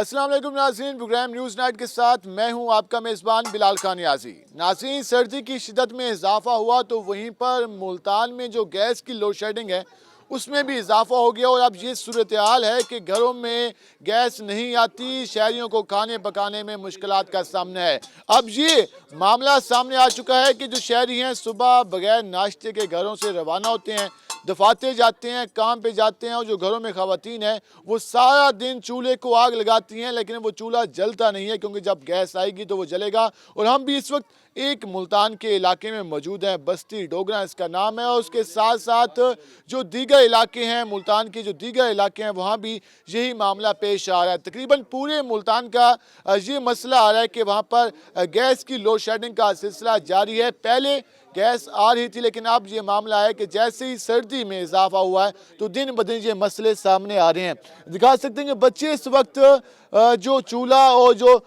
अस्सलाम वालेकुम नाज़रीन, प्रोग्राम न्यूज़ नाइट के साथ मैं हूं आपका मेज़बान बिलाल खान याजी। नाज़रीन, सर्दी की शिद्दत में इजाफा हुआ तो वहीं पर मुल्तान में जो गैस की लोड शेडिंग है उसमें भी इजाफा हो गया और अब ये सूरत हाल है कि घरों में गैस नहीं आती, शहरियों को खाने पकाने में मुश्किलात का सामना है। अब ये मामला सामने आ चुका है कि जो शहरी हैं सुबह बगैर नाश्ते के घरों से रवाना होते हैं, दफातर जाते हैं, काम पे जाते हैं और जो घरों में ख़वातीन हैं वो सारा दिन चूल्हे को आग लगाती हैं, लेकिन वो चूल्हा जलता नहीं है क्योंकि जब गैस आएगी तो वो जलेगा। और हम भी इस वक्त एक मुल्तान के इलाके में मौजूद हैं, बस्ती डोगरा इसका नाम है, और उसके साथ साथ जो दीगर इलाके हैं, मुल्तान के जो दीगर इलाके हैं वहाँ भी यही मामला पेश आ रहा है। तकरीबन पूरे मुल्तान का ये मसला आ रहा है कि वहाँ पर गैस की लोड शेडिंग का सिलसिला जारी है। पहले गैस आ रही थी लेकिन अब ये मामला है कि जैसे ही सर्दी में इजाफा हुआ है तो दिन ब दिन ये मसले सामने आ रहे हैं। दिखा सकते हैं कि बच्चे इस वक्त जो चूल्हा और जो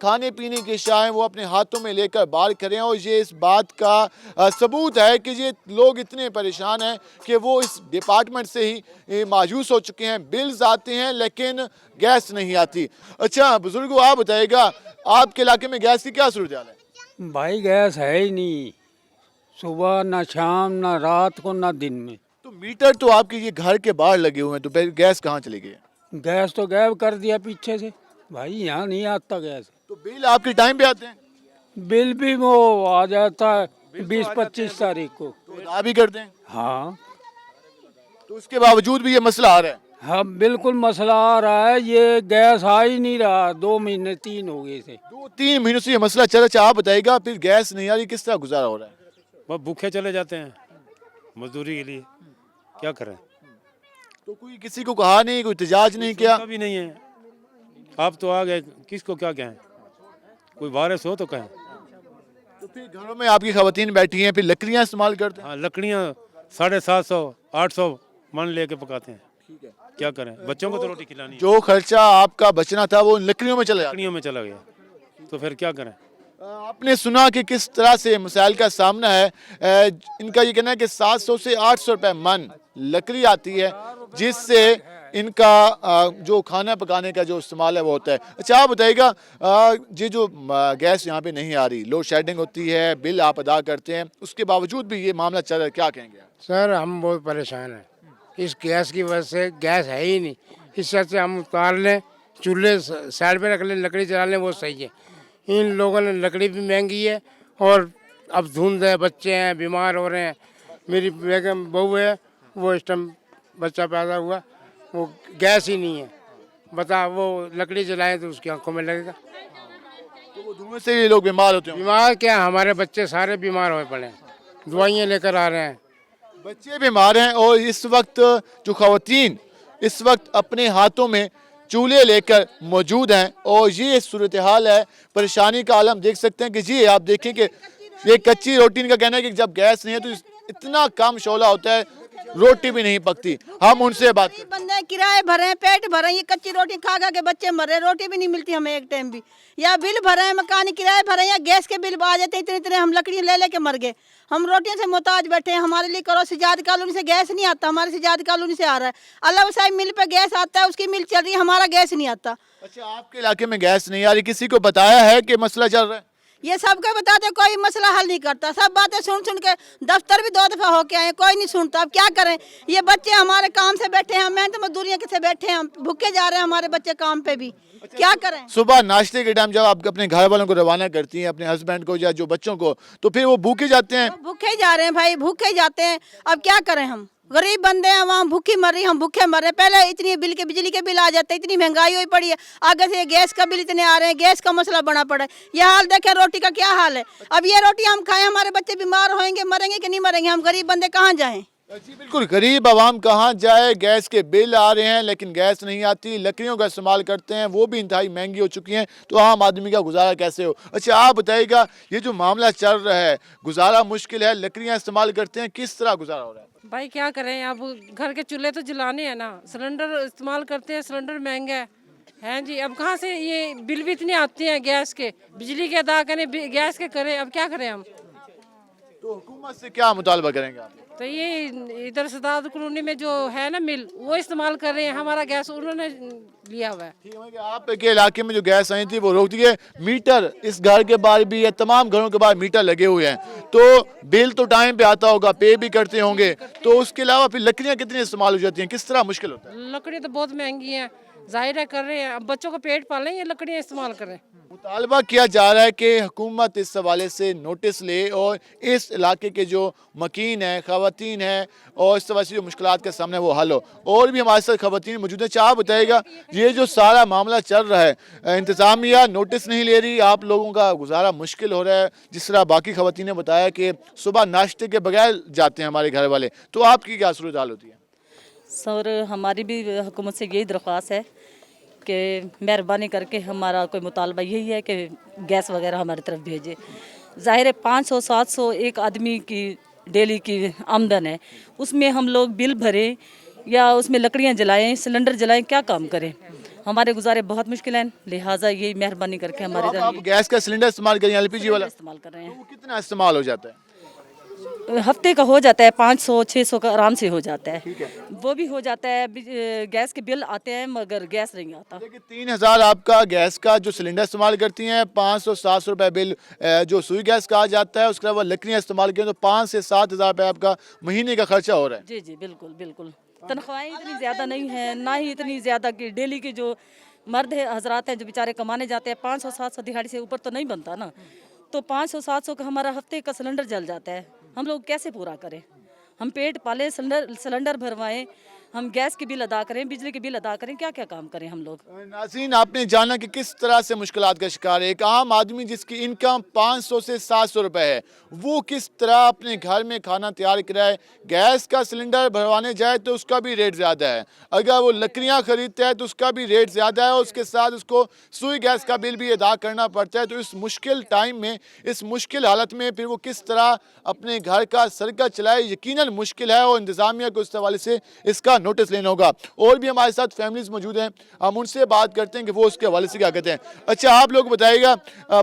खाने पीने की अशिया हैं वो अपने हाथों में लेकर बाहर खड़े हैं और ये इस बात का सबूत है कि ये लोग इतने परेशान हैं कि वो इस डिपार्टमेंट से ही मायूस हो चुके हैं। बिल्स आते हैं लेकिन गैस नहीं आती। अच्छा बुजुर्गो, आप बताइएगा आपके इलाके में गैस की क्या सूरत हाल है? भाई गैस है ही नहीं, सुबह ना शाम ना रात को ना दिन में। तो मीटर तो आपके ये घर के बाहर लगे हुए हैं, तो फिर गैस कहाँ चली गई है? गैस तो गायब कर दिया पीछे से, भाई यहाँ नहीं आता गैस। तो बिल आपके टाइम पे आते हैं? बिल भी वो आ जाता है 20-25 तारीख को। तो अदा भी करते हैं? हाँ तो उसके बावजूद भी ये मसला आ रहा है? हाँ बिल्कुल मसला आ रहा है, ये गैस आ ही नहीं रहा, 2 महीने 3 हो गए थे। 2-3 महीनों से ये मसला चल रहा है। आप बताइएगा फिर गैस नहीं आ रही, किस तरह गुजारा हो रहा है? वह भूखे चले जाते हैं मजदूरी के लिए, क्या करें। तो कोई किसी को कहा नहीं, कोई एहतजाज नहीं किया? भी नहीं है, आप तो आ गए, किसको क्या कहें, कोई वारिस हो तो कहें। तो फिर घरों में आपकी खवातीन बैठी हैं, फिर लकड़ियाँ इस्तेमाल करते हैं? हाँ, लकड़ियाँ 750-800 मन लेके पकाते हैं, क्या करें, बच्चों को तो रोटी खिलानी है। जो खर्चा आपका बचना था वो लकड़ियों में चला जाता लकड़ियों में चला गया, तो फिर क्या करें। आपने सुना कि किस तरह से मसाइल का सामना है। इनका ये कहना है कि 700 से 800 रुपए मन लकड़ी आती है जिससे इनका जो खाना पकाने का जो इस्तेमाल है वो होता है। अच्छा आप बताइएगा, ये जो गैस यहाँ पे नहीं आ रही, लोड शेडिंग होती है, बिल आप अदा करते हैं, उसके बावजूद भी ये मामला चल रहा है, क्या कहेंगे? सर हम बहुत परेशान हैं इस गैस की वजह से। गैस है ही नहीं, इस वजह से हम उतार लें, चूल्हे साइड पे रख लें, लकड़ी जला लें, वो सही है। इन लोगों ने लकड़ी भी महंगी है और अब धुंध है, बच्चे हैं बीमार हो रहे हैं। मेरी बेगम बहू है, वो इस टाइम बच्चा पैदा हुआ, वो गैस ही नहीं है। बता, वो लकड़ी जलाएं तो उसकी आंखों में लगेगा। तो वो धुएं से ये लोग बीमार होते हैं? बीमार क्या, हमारे बच्चे सारे बीमार हुए पड़े हैं, दवाइयाँ लेकर आ रहे हैं। बच्चे बीमार हैं और इस वक्त जो खवातीन इस वक्त अपने हाथों में चूल्हे लेकर मौजूद हैं और ये सूरत हाल है। परेशानी का आलम देख सकते हैं कि जी आप देखें कि ये कच्ची रोटी, इनका कहना है कि जब गैस नहीं है तो इतना कम शोला होता है, रोटी भी नहीं पकती। हम उनसे बात गरीब बंदे किराए भरे, पेट भरे, ये कच्ची रोटी खा खा के बच्चे मरे, रोटी भी नहीं मिलती हमें एक टाइम भी। या बिल भरे, मकान किराए भरे, या गैस के बिल आ जाते इतने इतने, हम लकड़ी ले लेके मर गए। हम रोटियों से मोहताज बैठे हैं। हमारे लिए करो, सिजाद कॉलोनी से गैस नहीं आता, हमारे सिजाद कॉलोनी से आ रहा है। अल्लाह साहब मिल पे गैस आता है, उसकी मिल चल रही है, हमारा गैस नहीं आता। अच्छा आपके इलाके में गैस नहीं आ रही, किसी को बताया है कि मसला चल रहा है? ये सबको बताते, कोई मसला हल नहीं करता। सब बातें सुन सुन के दफ्तर भी 2 दफा होके आए, कोई नहीं सुनता। अब क्या करें, ये बच्चे हमारे काम से बैठे हैं, मेहनत मजदूरियाँ से बैठे हैं, भूखे जा रहे हैं हमारे बच्चे काम पे भी, क्या करें। सुबह नाश्ते के टाइम जब आप अपने घर वालों को रवाना करती हैं, अपने हस्बैंड को या जो बच्चों को, तो फिर वो भूखे जाते हैं? भूखे ही जा रहे हैं भाई, भूखे ही जाते हैं। अब क्या करें, हम गरीब बंदे हैं, वहाँ भूखी मर रही, हम भूखे मर रहे हैं। पहले इतनी बिल के बिजली के बिल आ जाते, इतनी महंगाई हुई पड़ी है, आगे से गैस का बिल इतने आ रहे हैं, गैस का मसला बना पड़ा है। ये हाल देखें, रोटी का क्या हाल है। अब ये रोटी हम खाएं, हमारे बच्चे बीमार होंगे, मरेंगे कि नहीं मरेंगे, हम गरीब बंदे कहाँ जाएं। जी बिल्कुल, गरीब आवाम कहाँ जाए, गैस के बिल आ रहे हैं लेकिन गैस नहीं आती, लकड़ियों का इस्तेमाल करते हैं, वो भी इंतहाई महंगी हो चुकी हैं, तो आम आदमी का गुजारा कैसे हो। अच्छा आप बताइएगा, ये जो मामला चल रहा है, गुजारा मुश्किल है, लकड़ियाँ इस्तेमाल करते हैं, किस तरह गुजारा हो रहा है? भाई क्या करें, अब घर के चूल्हे तो जलाने हैं ना, सिलेंडर इस्तेमाल करते हैं, सिलेंडर महंगा है जी। अब कहाँ से ये बिल भी इतने आते हैं गैस के, बिजली के अदा करें, गैस के करें, अब क्या करें हम। तो हुकूमत से क्या मुतालबा करेंगे आप? तो ये इधर सदात कॉलोनी में जो है ना मिल, वो इस्तेमाल कर रहे हैं, हमारा गैस उन्होंने लिया हुआ है। ठीक है कि आपके इलाके में जो गैस आई थी वो रोक दी है। मीटर इस घर के बाहर भी है, तमाम घरों के बाहर मीटर लगे हुए हैं, तो बिल तो टाइम पे आता होगा, पे भी करते होंगे, तो उसके अलावा फिर लकड़ियाँ कितनी इस्तेमाल हो जाती हैं, किस तरह मुश्किल होता है? लकड़ी तो बहुत महंगी है, जाहिर है कर रहे हैं, अब बच्चों का पेट पालें, ये लकड़ियाँ इस्तेमाल करें। मुतालबा किया जा रहा है कि हुकूमत इस हवाले से नोटिस ले और इस इलाके के जो मकीन है, ख़वातीन हैं, और इस तरह से जो मुश्किलात का सामना है वो हल हो। और भी हमारे साथ ख़वातीन मौजूद हैं। चाह बताइएगा, ये जो सारा मामला चल रहा है, इंतज़ामिया नोटिस नहीं ले रही, आप लोगों का गुजारा मुश्किल हो रहा है, जिस तरह बाकी ख़वातीन ने बताया कि सुबह नाश्ते के बगैर जाते हैं हमारे घर वाले, तो आपकी क्या सूरत हाल होती है? सर हमारी भी हुकूमत से यही दरख्वास्त है कि मेहरबानी करके हमारा कोई मुतालबा यही है कि गैस वगैरह हमारी तरफ भेजे। ज़ाहिर है 500-700 एक आदमी की डेली की आमदन है, उसमें हम लोग बिल भरें या उसमें लकड़ियाँ जलाएं, सिलेंडर जलाएं, क्या काम करें? हमारे गुजारे बहुत मुश्किल हैं, लिहाजा यही मेहरबानी करके हमारे आप गैस का सिलेंडर इस्तेमाल करें, LPG वाला इस्तेमाल कर रहे हैं। वो कितना इस्तेमाल हो जाता है? हफ्ते का हो जाता है 500-600 का आराम से हो जाता है, वो भी हो जाता है। गैस के बिल आते हैं मगर गैस नहीं आता। देखिए 3000 आपका गैस का जो सिलेंडर इस्तेमाल करती हैं, 500-700 रुपये बिल जो सुई गैस कहा जाता है, उसके अलावा लकड़ियाँ इस्तेमाल करें तो 5 से 7 हज़ार रुपये आपका महीने का खर्चा हो रहा है। जी जी बिल्कुल बिल्कुल। तनख्वाहें इतनी ज़्यादा नहीं है, ना ही इतनी ज़्यादा कि डेली के जो मर्द हजरात हैं जो बेचारे कमाने जाते हैं, 500-700 दिहाड़ी से ऊपर तो नहीं बनता ना, तो 500-700 का हमारा हफ्ते का सिलेंडर जल जाता है। हम लोग कैसे पूरा करें? हम पेट पाले, सिलेंडर भरवाएं, हम गैस की बिल अदा करें, बिजली की बिल अदा करें, क्या क्या काम करें हम लोग? नाज़रीन, आपने जाना कि किस तरह से मुश्किलात का शिकार है एक आम आदमी जिसकी इनकम 500 से 700 रुपए है, वो किस तरह अपने घर में खाना तैयार कराए। गैस का सिलेंडर भरवाने जाए तो उसका भी रेट ज़्यादा है, अगर वो लकड़ियाँ खरीदता है तो उसका भी रेट ज़्यादा है, और उसके साथ उसको सुई गैस का बिल भी अदा करना पड़ता है। तो इस मुश्किल टाइम में, इस मुश्किल हालत में फिर वो किस तरह अपने घर का सर्कल चलाए, यकीनन मुश्किल है, और इंतज़ामिया को इस हवाले से इसका नोटिस लेना होगा। और भी हमारे साथ फैमिलीज मौजूद हैं, हम उनसे बात करते हैं कि वो उसके हवाले से क्या कहते हैं। अच्छा, आप लोग बताइएगा,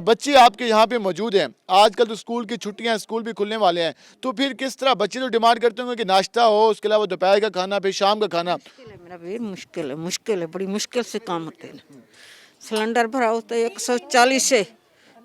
बच्चे आपके यहाँ पे मौजूद हैं, आजकल तो स्कूल की छुट्टियां, स्कूल भी खुलने वाले हैं, तो फिर किस तरह बच्चे तो डिमांड करते होंगे कि नाश्ता हो, उसके अलावा दोपहर का खाना, फिर शाम का खाना? मेरा भी मुश्किल है, बड़ी मुश्किल से काम होते हैं। सिलेंडर भराओ तो 140 से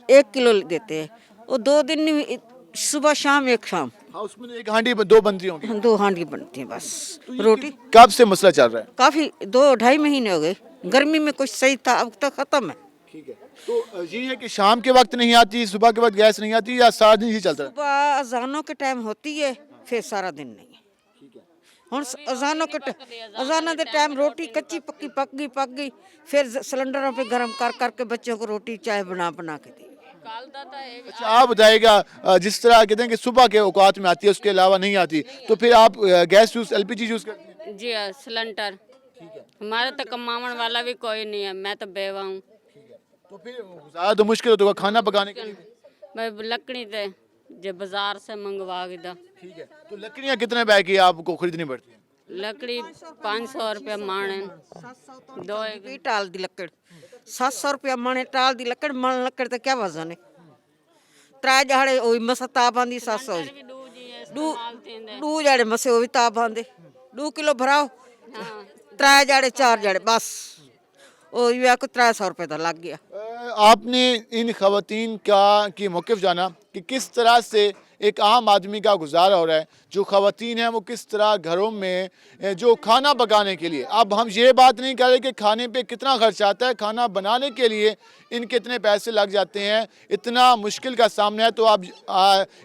1 किलो देते हैं, और 2 दिन में सुबह शाम एक शाम। हाँ, उसमें एक हांडी 2 बनती होंगी। 2 हांडी बनती है बस। रोटी कब से मसला चल रहा है? काफ़ी 2-2.5 महीने हो गए, गर्मी में कुछ सही था, अब तक ख़त्म है। ठीक है, तो ये है कि शाम के वक्त नहीं आती, सुबह के वक्त गैस नहीं आती, या सारा दिन ही चलता है? सुबह अजानों के टाइम होती है, फिर सारा दिन नहीं है। ਹੁਣ अजाना के टाइम रोटी कच्ची पक्की पक गई, फिर सिलेंडरों पे गर्म कर बच्चों को रोटी चाय बना के दी। अच्छा, आप बताइएगा, जिस तरह कहते हैं कि सुबह के औकात में आती है, उसके अलावा नहीं आती, तो फिर आप गैस यूज, LPG यूज करते हैं? जी हाँ, सिलेंडर। हमारा तो कमावन वाला भी कोई नहीं है, मैं तो बेवा हूँ। तो फिर ज़्यादा तो मुश्किल होता होगा खाना पकाने के लिए? मैं लकड़ी थे जो बाजार से मंगवा के दा। ठीक है, तो लकड़ियाँ कितने बैग की आपको खरीदनी पड़ती हैं? लकड़ी 500 रुपया माने, 2 भी टाल दी लकड़ 700 रुपया मणे, टाल दी लकड़ मन लकड़ तो क्या वजन है? 3 जाड़े वही मसा ताप आंदी 700 डू जाड़े मसे वो भी ताप आंदे 2 किलो भराओ, 3 जाड़े 4 जाड़े बस वो को 300 रुपये तो लग गया। आपने इन खवातीन की मौक़िफ़ जाना कि किस तरह से एक आम आदमी का गुजारा हो रहा है, जो खवातीन हैं वो किस तरह घरों में जो खाना पकाने के लिए, अब हम ये बात नहीं कर रहे कि खाने पे कितना खर्च आता है, खाना बनाने के लिए इनके इतने पैसे लग जाते हैं, इतना मुश्किल का सामना है, तो आप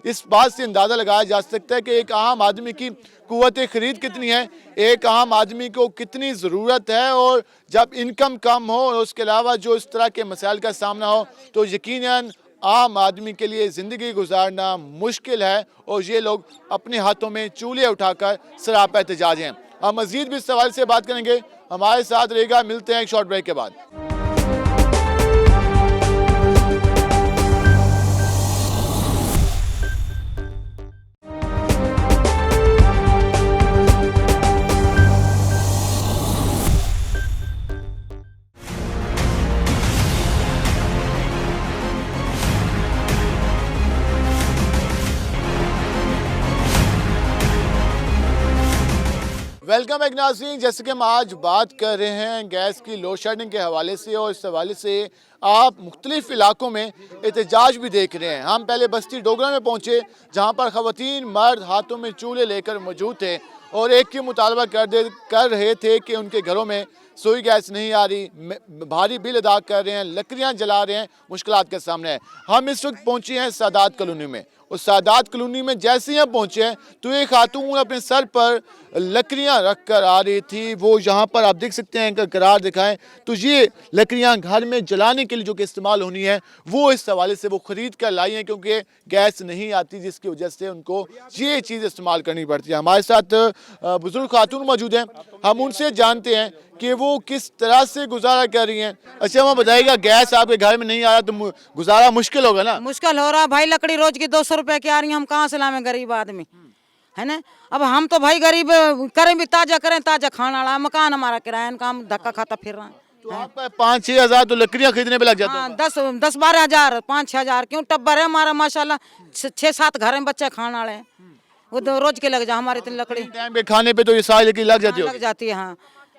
इस बात से अंदाज़ा लगाया जा सकता है कि एक आम आदमी की क़ुव्वत ख़रीद कितनी है, एक आम आदमी को कितनी ज़रूरत है, और जब इनकम कम हो और उसके अलावा जो इस तरह के मसाइल का सामना हो, तो यकीनन आम आदमी के लिए ज़िंदगी गुजारना मुश्किल है, और ये लोग अपने हाथों में चूल्हे उठाकर सरापा एहतजाज हैं। हम मज़ीद भी इस सवाल से बात करेंगे, हमारे साथ रहेगा, मिलते हैं एक शॉर्ट ब्रेक के बाद। वेलकम बैक नाज़रीन। जैसे कि हम आज बात कर रहे हैं गैस की लोड शेडिंग के हवाले से, और इस हवाले से आप मुख्तलिफ इलाकों में एहतजाज भी देख रहे हैं। हम पहले बस्ती डोगरा में पहुँचे, जहाँ पर ख़वातीन मर्द हाथों में चूल्हे लेकर मौजूद थे और एक ही मुतालबा कर रहे थे कि उनके घरों में सोई गैस नहीं आ रही, भारी बिल अदा कर रहे हैं, लकड़ियाँ जला रहे हैं, मुश्किलात के सामने है। हम इस वक्त पहुँचे हैं सादात कॉलोनी में। उस सादात कॉलोनी में जैसे ही हम पहुँचे हैं तो एक खातून अपने सर पर लकड़ियाँ रख कर आ रही थी। वो यहाँ पर आप देख सकते हैं, इनका करार दिखाएं तो ये लकड़ियाँ घर में जलाने के लिए जो कि इस्तेमाल होनी है, वो इस हवाले से वो ख़रीद कर लाई हैं, क्योंकि गैस नहीं आती, जिसकी वजह से उनको ये चीज़ इस्तेमाल करनी पड़ती है। हमारे साथ बुजुर्ग खातून मौजूद हैं, हम उनसे जानते हैं कि वो किस तरह से गुजारा कर रही हैं। अच्छा, हमें बताइएगा, गैस आपके घर में नहीं आ रहा तो गुजारा मुश्किल होगा ना? मुश्किल हो रहा भाई, लकड़ी रोज की 200 रुपए की आ रही है, हम कहाँ से लाएं गरीब आदमी, है ना। अब हम तो भाई गरीब करें भी ताजा करें, ताजा खाना वाला मकान हमारा किराया का, हम धक्का खाता फिर रहे हैं। तो आप 5-6 हज़ार तो लकड़ियाँ खरीदने पे लग जाते हैं। 10-12 हज़ार, 5-6 हज़ार क्यों, टब्बर है हमारा माशाल्लाह, 6-7 घर में बच्चे खाने वाले हैं, वो तो रोज के लग जा हमारे इतनी लकड़ी टाइम पे खाने पे तो ये सारी लकड़ी लग जाती लग जाती है। हाँ,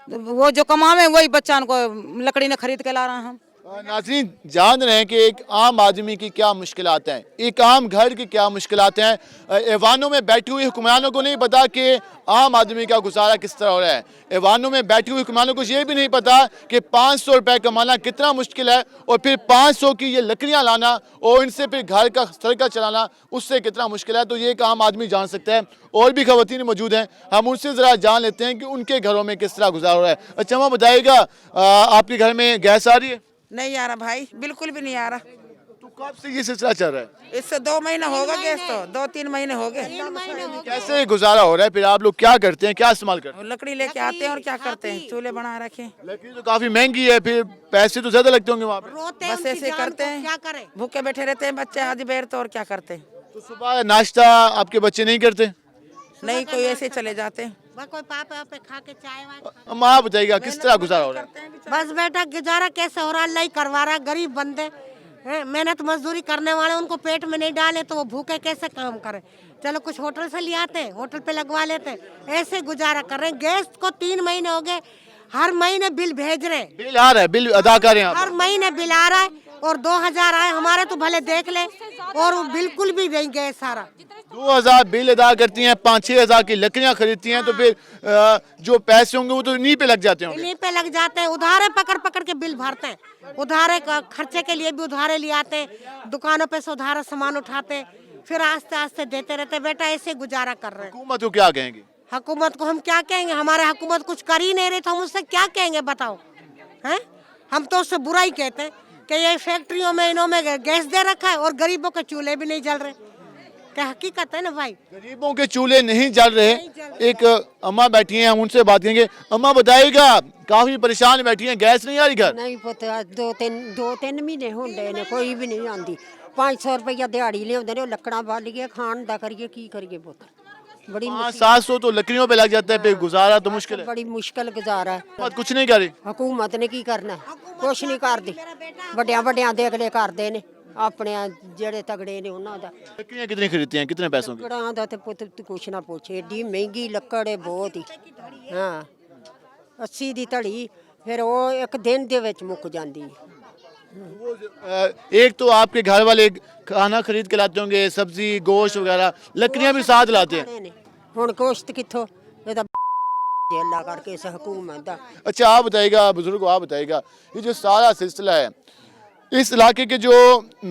वो जो कमावे वही बच्चा को लकड़ी ने खरीद के ला रहे हैं हम। नाज़रीन जान रहे हैं कि एक आम आदमी की क्या मुश्किलात हैं, एक आम घर की क्या मुश्किलात हैं। ऐवानों में बैठी हुई हुक्मरानों को नहीं पता कि आम आदमी का गुजारा किस तरह हो रहा है। ऐवानों में बैठी हुई हुक्मरानों को ये भी नहीं पता कि 500 रुपये कमाना कितना मुश्किल है, और फिर 500 की ये लकड़ियाँ लाना और इनसे फिर घर का सर्कल चलाना उससे कितना मुश्किल है। तो ये एक आम आदमी जान सकता है। और भी ख़वातीन मौजूद हैं, हम उनसे ज़रा जान लेते हैं कि उनके घरों में किस तरह गुजारा हो रहा है। अच्छा, मैं बताइएगा, आपके घर में गैस आ रही है? नहीं आ रहा भाई, बिल्कुल भी नहीं आ रहा। तो कब से ये सिलसिला चल रहा है? इससे 2 महीने हो गए, गैस तो 2-3 महीने हो गए। कैसे गुजारा हो रहा है? फिर आप लोग क्या करते हैं, क्या इस्तेमाल करते हैं? लकड़ी लेके आते हैं और क्या करते हैं, चूल्हे बना रखे। लकड़ी तो काफी महंगी है, फिर पैसे तो ज्यादा लगते होंगे वहाँ पे। बस ऐसे करते हैं, क्या करें, भूखे बैठे रहते हैं बच्चे आज बेर, तो और क्या करते हैं। तो सुबह नाश्ता आपके बच्चे नहीं करते? नहीं, कोई ऐसे चले जाते हैं। कोई पापा पे खा के चाय माँ बताइएगा किस तरह गुजारा हो रहा है? बस बेटा गुजारा कैसे हो रहा है, अल्लाह ही करवा रहा है। गरीब बंदे हैं, मेहनत मजदूरी करने वाले, उनको पेट में नहीं डाले तो वो भूखे कैसे काम करें। चलो कुछ होटल से ले आते हैं, होटल पे लगवा लेते हैं, ऐसे गुजारा कर रहे हैं। गैस को 3 महीने हो गए, हर महीने बिल भेज रहे हैं, बिल आ रहा है, बिल अदा कर रहे हैं आप? हर महीने बिल आ रहा है, और 2000 आए हमारे तो भले देख ले, और वो बिल्कुल भी नहीं गए सारा। 2000 बिल अदा करती हैं, 5-6 हज़ार की लकड़ियाँ खरीदती हैं, तो फिर जो पैसे होंगे वो तो इन्हीं पे लग जाते होंगे। इन्हीं पे लग जाते हैं, उधारे पकड़ पकड़ के बिल भरते हैं, उधारे का खर्चे के लिए भी उधारे ले आते हैं, दुकानों पे से उधारा सामान उठाते हैं, फिर आस्ते आस्ते देते रहते। बेटा ऐसे गुजारा कर रहे हैं। हुकूमत को क्या कहेंगे? हुकूमत को हम क्या कहेंगे, हमारे हुकूमत कुछ कर ही नहीं रही, तो हम उससे क्या कहेंगे बताओ, हैं? हम तो उससे बुरा ही कहते हैं कि ये फैक्ट्रियों में इन्होंने गैस दे रखा है और गरीबों के चूल्हे भी नहीं जल रहे। क्या हकीकत है ना भाई, गरीबों के चूल्हे नहीं जल रहे। एक अम्मा बैठी हैं, हम उनसे बात करेंगे। अम्मा बताइएगा, काफी परेशान बैठी हैं, गैस नहीं आ रही घर? नहीं पता, 2-3 महीने होंगे ने, कोई भी नहीं आती। 500 रुपया दिहाड़ी लियाते ने, लकड़ा बालिए खान दा करिए, की करिए पुत, बड़ी 500-700 तो लकड़ियों पे लग जाता है, फिर गुजारा तो मुश्किल है। बड़ी मुश्किल गुजारा है। हुकूमत कुछ नहीं करे? हुकूमत ने की करना, कुछ नहीं करती, ਵੱਡਿਆਂ ਦੇ ਅਗਲੇ ਕਰਦੇ ਨੇ, ਆਪਣੇ ਜਿਹੜੇ ਤਗੜੇ ਨੇ ਉਹਨਾਂ ਦਾ। लकड़ियाँ कितनी खरीदती हैं, कितने पैसों की? ਲੱਕੜਾਂ ਦਾ ਤੇ ਪੁੱਤ ਤੂੰ ਕੁਛ ਨਾ ਪੁੱਛ, ਏਡੀ ਮਹਿੰਗੀ ਲੱਕੜ ਹੈ ਬਹੁਤ ਹੀ। ਹਾਂ, 80 ਦੀ ਧੜੀ, ਫਿਰ ਉਹ ਇੱਕ ਦਿਨ ਦੇ ਵਿੱਚ ਮੁੱਕ ਜਾਂਦੀ ਹੈ। एक तो आपके घर वाले खाना खरीद के लाते होंगे, सब्जी गोश्त वगैरह, लकड़ियाँ भी साथ लाते हैं। ਹੁਣ ਗੋਸ਼ਤ ਕਿੱਥੋਂ, ਇਹਦਾ अल्लाह करके इस हुकूमत दा। अच्छा, आप बताइएगा बुजुर्ग, आप बताइएगा, ये जो सारा सिलसिला है, इस इलाके के जो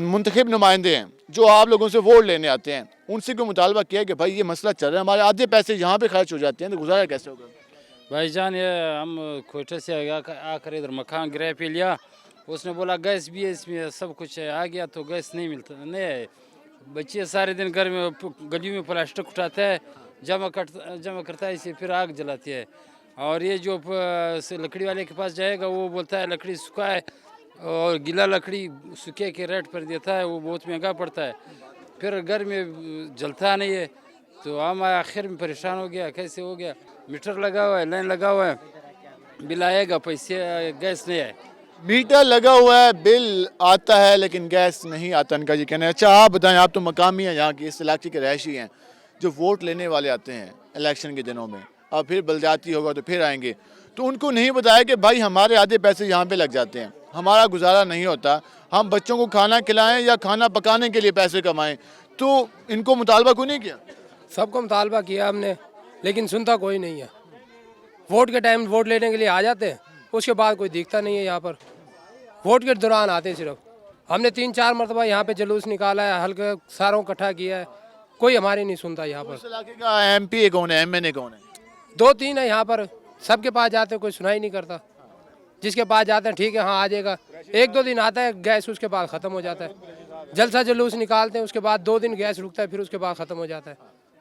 मुंतखब नुमाइंदे हैं, जो आप लोगों से वोट लेने आते हैं, उनसे कोई मुतालबा किया कि भाई ये मसला चल रहा है, हमारे आधे पैसे यहाँ पे खर्च हो जाते हैं, तो गुजारा कैसे होगा? भाईजान, ये हम कोयटे से आकर इधर मकान गिराए पे लिया, उसने बोला गैस भी है इसमें, सब कुछ है। आ गया तो गैस नहीं मिलता, नहीं है। बच्चे सारे दिन घर में गलियों में प्लास्टिक उठाता है, जमा करता है, इसे फिर आग जलाती है। और ये जो लकड़ी वाले के पास जाएगा, वो बोलता है लकड़ी सूखा है, और गीला लकड़ी सूखे के रेट पर देता है, वो बहुत महंगा पड़ता है, फिर घर में जलता नहीं है। तो हम आखिर में परेशान हो गया, कैसे हो गया, मीटर लगा हुआ है, लाइन लगा हुआ है, बिल आएगा, पैसे गैस नहीं है। मीटर लगा हुआ है, बिल आता है, लेकिन गैस नहीं आता, इनका ये कहना है। अच्छा, आप बताएं, आप तो मकामी हैं, यहाँ की इस इलाके के रहायशी हैं, जो वोट लेने वाले आते हैं इलेक्शन के दिनों में, और फिर बलदियाती होगा तो फिर आएंगे। तो उनको नहीं बताया कि भाई हमारे आधे पैसे यहाँ पे लग जाते हैं, हमारा गुजारा नहीं होता, हम बच्चों को खाना खिलाएं या खाना पकाने के लिए पैसे कमाएं। तो इनको मुतालबा क्यों नहीं किया? सबको मुतालबा किया हमने, लेकिन सुनता कोई नहीं है। वोट के टाइम वोट लेने के लिए आ जाते हैं, उसके बाद कोई दिखता नहीं है यहाँ पर। वोट के दौरान आते हैं सिर्फ। हमने 3-4 मरतबा यहाँ पे जुलूस निकाला है, हल्के सारों इकट्ठा किया है, कोई हमारी नहीं सुनता यहाँ पर। उस इलाके का एमपी कौन है, एमएनए कौन है? 2-3 है यहाँ पर, सबके पास जाते हैं, कोई सुनाई नहीं करता। जिसके पास जाते हैं ठीक है हाँ आ जाएगा, 1-2 दिन आता है गैस, उसके बाद ख़त्म हो जाता है। जलसा जुलूस निकालते हैं, उसके बाद 2 दिन गैस रुकता है, फिर उसके बाद ख़त्म हो जाता है।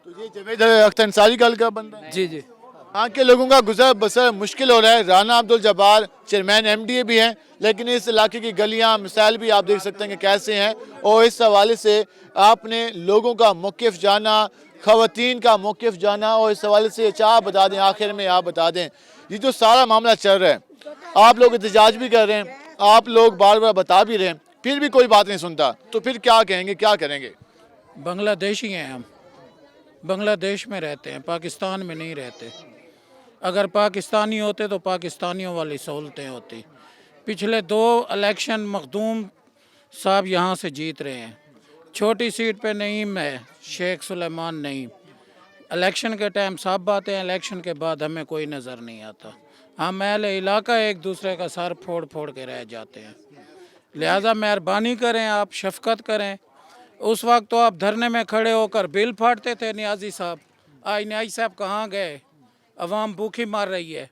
तो ये जावेद अख्तर अंसारी कल का बंदा है? जी जी। यहाँ के लोगों का गुजर बसर मुश्किल हो रहा है। राना अब्दुल जब्बार चेयरमैन एमडीए भी हैं, लेकिन इस इलाके की गलियाँ मिसाइल भी आप देख सकते हैं कि कैसे हैं। और इस हवाले से आपने लोगों का मौक़िफ़ जाना, ख़वातीन का मौक़िफ़ जाना, और इस हवाले से चाह बता दें, आखिर में आप बता दें ये जो सारा मामला चल रहा है, आप लोग एहतजाज भी कर रहे हैं, आप लोग बार बार बता भी रहे हैं, फिर भी कोई बात नहीं सुनता, तो फिर क्या कहेंगे, क्या करेंगे? बांग्लादेशी हैं हम, बांग्लादेश में रहते हैं, पाकिस्तान में नहीं रहते। अगर पाकिस्तानी होते तो पाकिस्तानियों वाली सहूलतें होती। पिछले 2 इलेक्शन मखदूम साहब यहाँ से जीत रहे हैं, छोटी सीट पे नहीं, मैं शेख सुलेमान नहीं। इलेक्शन के टाइम साफ बातें हैं, इलेक्शन के बाद हमें कोई नज़र नहीं आता। हम अहले इलाका एक दूसरे का सर फोड़ फोड़ के रह जाते हैं। लिहाजा मेहरबानी करें, आप शफकत करें। उस वक्त तो आप धरने में खड़े होकर बिल फाड़ते थे नियाजी साहब। आज नियाजी साहब कहाँ गए? अवाम भूखी मार रही है,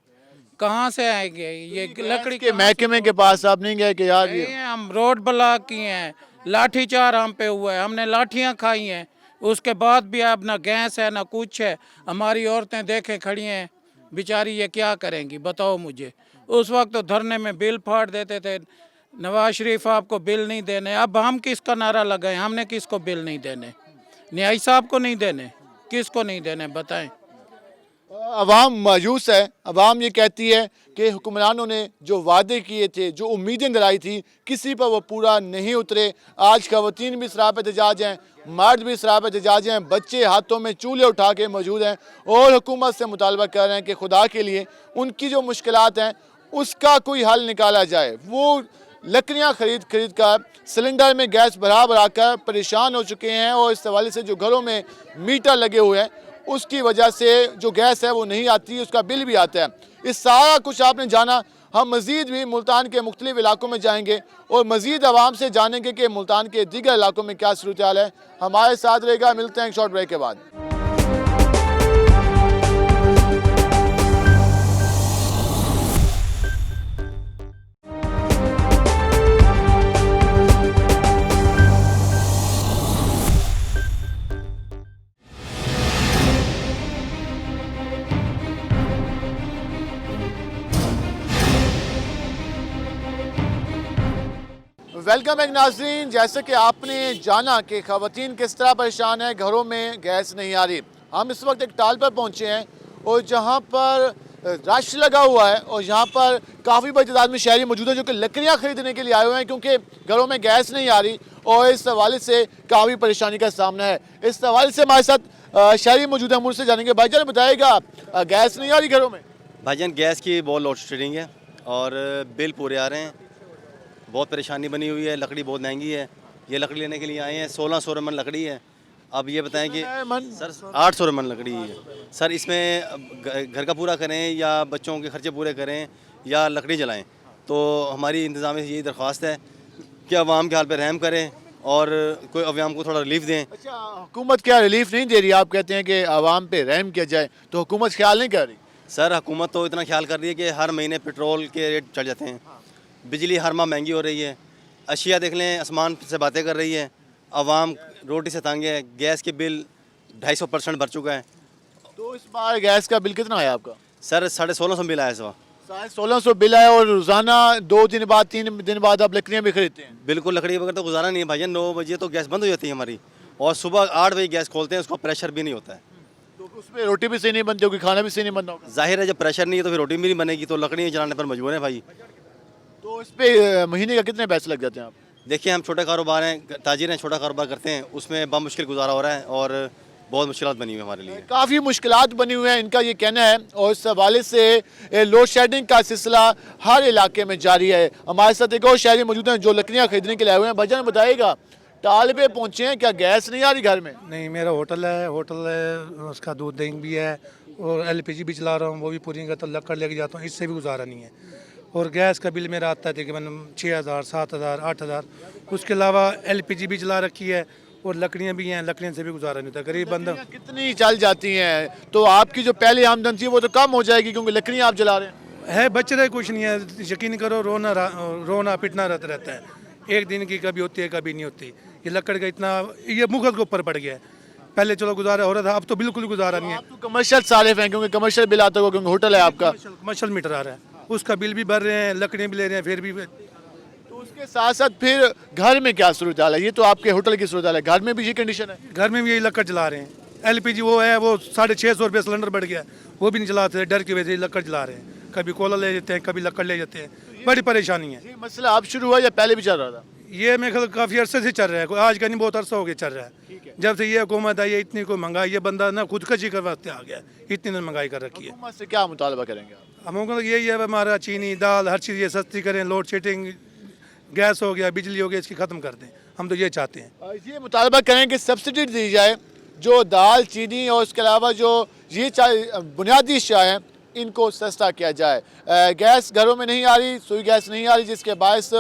कहाँ से आएंगे? ये लकड़ी के महकमे के पास आप नहीं गए कि यार ये हम रोड ब्लॉक किए हैं, लाठीचार हम पे हुआ है, हमने लाठियाँ खाई हैं, उसके बाद भी अब ना गैस है ना कुछ है। हमारी औरतें देखें खड़ी हैं बेचारी, ये क्या करेंगी बताओ मुझे। उस वक्त तो धरने में बिल फाड़ देते थे, नवाज शरीफ आपको बिल नहीं देने। अब हम किसका नारा लगाएं? हमने किसको बिल नहीं देने? न्याई साहब को नहीं देने, किसको नहीं देने बताएं? अवाम मायूस है। अवाम ये कहती है कि हुक्मरानों ने जो वादे किए थे, जो उम्मीदें दिलाई थी, किसी पर वो पूरा नहीं उतरे। आज ख़वातीन भी सराप एहतजाज हैं, मर्द भी सराप एहतजाज हैं, बच्चे हाथों में चूल्हे उठा के मौजूद हैं और हुकूमत से मुतालबा कर रहे हैं कि खुदा के लिए उनकी जो मुश्किलात हैं उसका कोई हल निकाला जाए। वो लकड़ियाँ खरीद कर सिलेंडर में गैस भरा कर परेशान हो चुके हैं, और इस हवाले से जो घरों में मीटर लगे हुए हैं उसकी वजह से जो गैस है वो नहीं आती, उसका बिल भी आता है। इस सारा कुछ आपने जाना। हम मज़ीद भी मुल्तान के मुख्तलिफ इलाकों में जाएंगे और मज़ीद आवाम से जानेंगे कि मुल्तान के दीगर इलाकों में क्या सूरत हाल है। हमारे साथ रहेगा, मिलते हैं एक शॉर्ट ब्रेक के बाद। वेलकम एक नाज़रीन। जैसे कि आपने जाना कि ख़वातीन किस तरह परेशान है, घरों में गैस नहीं आ रही। हम इस वक्त एक टाल पर पहुँचे हैं और जहाँ पर रश लगा हुआ है और यहाँ पर काफ़ी बड़ी तादाद में शहरी मौजूद हैं जो कि लकड़ियाँ ख़रीदने के लिए आए हुए हैं, क्योंकि घरों में गैस नहीं आ रही और इस हवाले से काफ़ी परेशानी का सामना है। इस हवाले से हमारे साथ शहरी मौजूद है, मुझसे जानेंगे। भाईजान बताइएगा, गैस नहीं आ रही घरों में? भाईजान गैस की बहुत लोड शेडिंग है और बिल पूरे आ रहे हैं, बहुत परेशानी बनी हुई है। लकड़ी बहुत महंगी है, ये लकड़ी लेने के लिए आए हैं। 1600 रमन लकड़ी है। अब ये बताएं कि सर 800 रमन लकड़ी है सर, इसमें घर का पूरा करें या बच्चों के खर्चे पूरे करें या लकड़ी जलाएं। तो हमारी इंतज़ाम से यही दरख्वास्त है कि अवाम के हाल पर रहम करें और कोई अवाम को थोड़ा रिलीफ दें। अच्छा, हुकूमत क्या रिलीफ नहीं दे रही? आप कहते हैं कि आवाम पे रहम किया जाए, तो हुकूमत ख्याल नहीं कर रही? सर हुकूमत तो इतना ख्याल कर रही है कि हर महीने पेट्रोल के रेट चढ़ जाते हैं, बिजली हर माह महंगी हो रही है, अशिया देख लें आसमान से बातें कर रही है, आवाम रोटी से तंग है, गैस के बिल 250% बढ़ चुका है। तो इस बार गैस का बिल कितना आया आपका? सर 1650 बिल आया इस बार। 1650 बिल आया और रोज़ाना 2 दिन बाद 3 दिन बाद आप लकड़ियाँ भी खरीदते हैं? बिल्कुल, लकड़ी बगैर तो गुजारा नहीं है भाईजान। 9 बजे तो गैस बंद हो जाती है हमारी और सुबह 8 बजे गैस खोलते हैं, उसका प्रेशर भी नहीं होता है। तो उसमें रोटी भी सही नहीं बनती होगी, खाना भी सही नहीं बनता होगा? जाहिर है जब प्रेशर नहीं है तो फिर रोटी भी नहीं बनेगी, तो लकड़ियाँ जलाने पर मजबूर है भाई। तो इस पे महीने का कितने पैसे लग जाते हैं आप? देखिए हम छोटे कारोबार हैं, ताजिर हैं, छोटा कारोबार करते हैं, उसमें बमुश्किल गुजारा हो रहा है और बहुत मुश्किलात बनी हुई है हमारे लिए। काफ़ी मुश्किलात बनी हुई हैं, इनका ये कहना है। और इस हवाले से लोड शेडिंग का सिलसिला हर इलाके में जारी है। हमारे साथ एक और शहरी मौजूद हैं जो लकड़ियाँ खरीदने के लिए आए हुए हैं। भजन बताइएगा, टाल पे पहुँचे हैं, क्या गैस नहीं आ रही घर में? नहीं, मेरा होटल है, उसका दूध दही भी है और LPG भी चला रहा हूँ, वो भी पूरी करता हूँ, लकड़ लेके जाता हूँ, इससे भी गुजारा नहीं है। और गैस का बिल मेरा आता है तकरीबन 6000, 7000, 8000। उसके अलावा LPG भी चला रखी है और लकड़ियाँ भी हैं, लकड़ियों से भी गुजारा नहीं होता। गरीब बंदा कितनी चल जाती हैं तो आपकी जो पहले आमदन थी वो तो कम हो जाएगी क्योंकि लकड़ियाँ आप जला रहे हैं। बच रहे कुछ नहीं है, यकीन करो, रोना पिटना रहता है। एक दिन की कभी होती है कभी नहीं होती। ये लकड़ का इतना ये मुगल के ऊपर पड़ गया है। पहले चलो गुजारा हो रहा था, अब तो बिल्कुल गुजारा नहीं है। तो कमर्शियल सारिफ हैं क्योंकि कमर्शियल बिल आता होगा क्योंकि होटल है आपका। कमर्शियल मीटर आ रहा है, उसका बिल भी भर रहे हैं, लकड़ियाँ भी ले रहे हैं, फिर भी। तो उसके साथ साथ फिर घर में क्या सूरत हाल है? ये तो आपके होटल की सूरत हाल है, घर में भी ये कंडीशन है? घर में भी यही लकड़ जला रहे हैं। LPG वो है, वो 650 रुपये सिलेंडर बढ़ गया, वो भी नहीं जलाते, डर की वजह से लकड़ जला रहे हैं। कभी कोयला ले जाते हैं, कभी लकड़ ले जाते हैं, बड़ी परेशानी है। ये मसला अब शुरू हुआ या पहले भी चल रहा था? ये मेरे ख्याल काफ़ी अरसे से चल रहा है, आज का नहीं, बहुत अरसा हो गया चल रहा है। जब से ये हुकूमत आई है, इतनी कोई महंगाई, ये बंदा ना खुदकशी कर वास्ते आ गया, इतनी महंगाई कर रखी है। हुकूमत से क्या मुतालबा करेंगे आप? हमको यही है, हमारा चीनी दाल हर चीज़ ये सस्ती करें, लोड शेडिंग, गैस हो गया, बिजली हो गया, इसकी ख़त्म कर दें। हम तो ये चाहते हैं। ये मुतालबा करें कि सब्सिडी दी जाए, जो दाल चीनी और इसके अलावा जो ये बुनियादी अशिया हैं इनको सस्ता किया जाए। गैस घरों में नहीं आ रही, सुई गैस नहीं आ रही, जिसके बायस